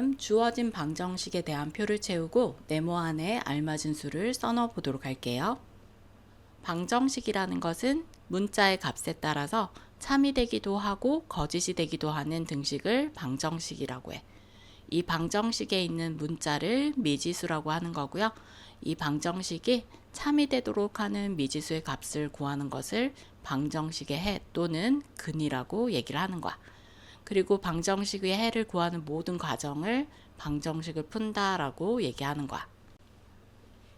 다음 주어진 방정식에 대한 표를 채우고 네모 안에 알맞은 수를 써넣어 보도록 할게요. 방정식이라는 것은 문자의 값에 따라서 참이 되기도 하고 거짓이 되기도 하는 등식을 방정식이라고 해. 이 방정식에 있는 문자를 미지수라고 하는 거고요. 이 방정식이 참이 되도록 하는 미지수의 값을 구하는 것을 방정식의 해 또는 근이라고 얘기를 하는 거야. 그리고 방정식의 해를 구하는 모든 과정을 방정식을 푼다라고 얘기하는 거야.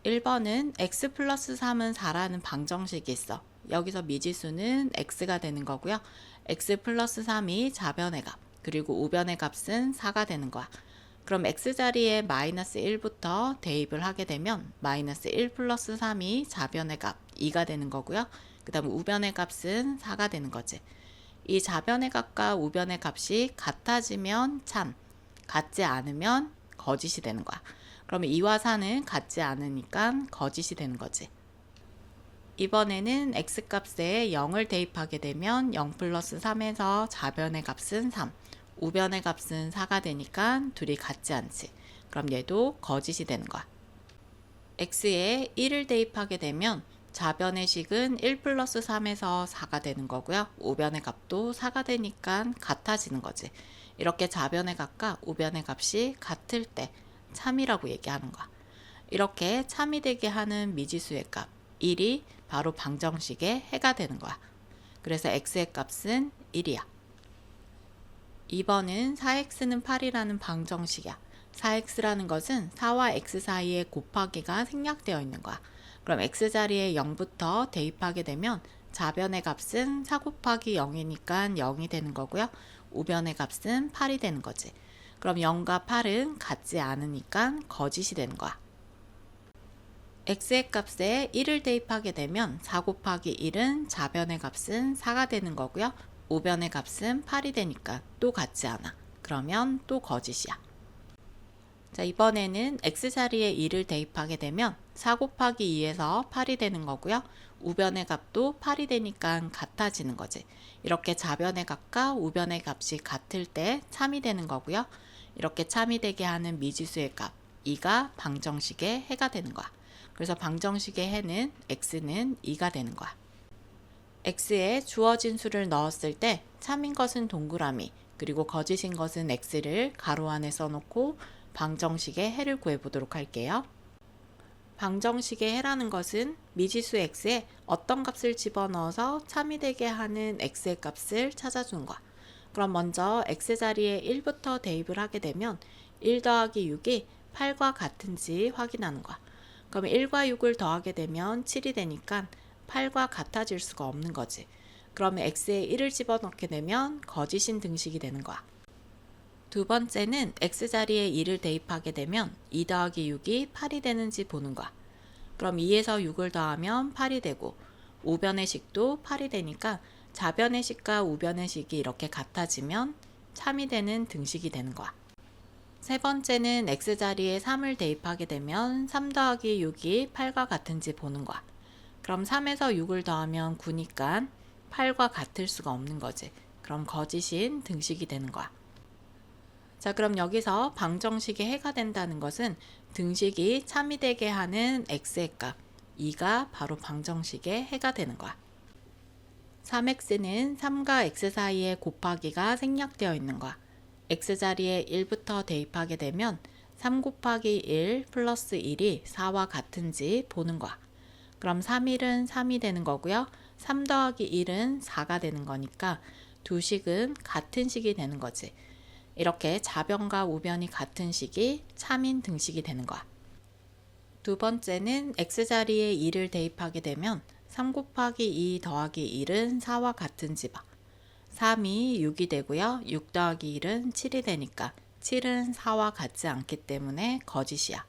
1번은 x 플러스 3은 4라는 방정식이 있어. 여기서 미지수는 x가 되는 거고요. x 플러스 3이 좌변의 값, 그리고 우변의 값은 4가 되는 거야. 그럼 x자리에 마이너스 1부터 대입을 하게 되면 마이너스 1 플러스 3이 좌변의 값 2가 되는 거고요. 그 다음 우변의 값은 4가 되는 거지. 이 좌변의 값과 우변의 값이 같아지면 참, 같지 않으면 거짓이 되는 거야. 그러면 2와 4는 같지 않으니까 거짓이 되는 거지. 이번에는 x값에 0을 대입하게 되면 0 플러스 3에서 좌변의 값은 3, 우변의 값은 4가 되니까 둘이 같지 않지. 그럼 얘도 거짓이 되는 거야. x에 1을 대입하게 되면 좌변의 식은 1 플러스 3에서 4가 되는 거고요. 우변의 값도 4가 되니까 같아지는 거지. 이렇게 좌변의 값과 우변의 값이 같을 때 참이라고 얘기하는 거야. 이렇게 참이 되게 하는 미지수의 값 1이 바로 방정식의 해가 되는 거야. 그래서 x의 값은 1이야. 2번은 4x는 8이라는 방정식이야. 4x라는 것은 4와 x 사이에 곱하기가 생략되어 있는 거야. 그럼 x자리에 0부터 대입하게 되면 좌변의 값은 4 곱하기 0이니까 0이 되는 거고요. 우변의 값은 8이 되는 거지. 그럼 0과 8은 같지 않으니까 거짓이 되는 거야. x의 값에 1을 대입하게 되면 4 곱하기 1은 좌변의 값은 4가 되는 거고요. 우변의 값은 8이 되니까 또 같지 않아. 그러면 또 거짓이야. 자, 이번에는 x자리에 2를 대입하게 되면 4 곱하기 2에서 8이 되는 거고요. 우변의 값도 8이 되니까 같아지는 거지. 이렇게 좌변의 값과 우변의 값이 같을 때 참이 되는 거고요. 이렇게 참이 되게 하는 미지수의 값 2가 방정식의 해가 되는 거야. 그래서 방정식의 해는 x는 2가 되는 거야. x에 주어진 수를 넣었을 때 참인 것은 동그라미, 그리고 거짓인 것은 x를 가로 안에 써놓고 방정식의 해를 구해보도록 할게요. 방정식의 해라는 것은 미지수 x에 어떤 값을 집어넣어서 참이 되게 하는 x의 값을 찾아주는 거야. 그럼 먼저 x자리에 1부터 대입을 하게 되면 1 더하기 6이 8과 같은지 확인하는 거야. 그럼 1과 6을 더하게 되면 7이 되니까 8과 같아질 수가 없는 거지. 그러면 x에 1을 집어넣게 되면 거짓인 등식이 되는 거야. 두 번째는 x자리에 2를 대입하게 되면 2 더하기 6이 8이 되는지 보는 거야. 그럼 2에서 6을 더하면 8이 되고 우변의 식도 8이 되니까 좌변의 식과 우변의 식이 이렇게 같아지면 참이 되는 등식이 되는 거야. 세 번째는 x자리에 3을 대입하게 되면 3 더하기 6이 8과 같은지 보는 거야. 그럼 3에서 6을 더하면 9니까 8과 같을 수가 없는 거지. 그럼 거짓인 등식이 되는 거야. 자, 그럼 여기서 방정식의 해가 된다는 것은 등식이 참이 되게 하는 x의 값 2가 바로 방정식의 해가 되는 거야. 3x는 3과 x 사이에 곱하기가 생략되어 있는 거야. x자리에 1부터 대입하게 되면 3 곱하기 1 플러스 1이 4와 같은지 보는 거야. 그럼 3일은 3이 되는 거고요. 3 더하기 1은 4가 되는 거니까 두 식은 같은 식이 되는 거지. 이렇게 좌변과 우변이 같은 식이 참인 등식이 되는 거야. 두 번째는 x자리에 2를 대입하게 되면 3 곱하기 2 더하기 1은 4와 같은지 봐. 3이 6이 되고요. 6 더하기 1은 7이 되니까 7은 4와 같지 않기 때문에 거짓이야.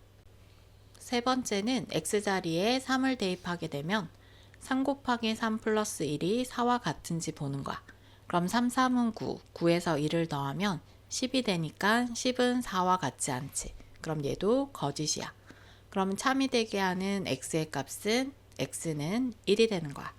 세 번째는 x자리에 3을 대입하게 되면 3 곱하기 3 플러스 1이 4와 같은지 보는 거야. 그럼 3, 3은 9, 9에서 1을 더하면 10이 되니까 10은 4와 같지 않지. 그럼 얘도 거짓이야. 그럼 참이 되게 하는 x의 값은 x는 1이 되는 거야.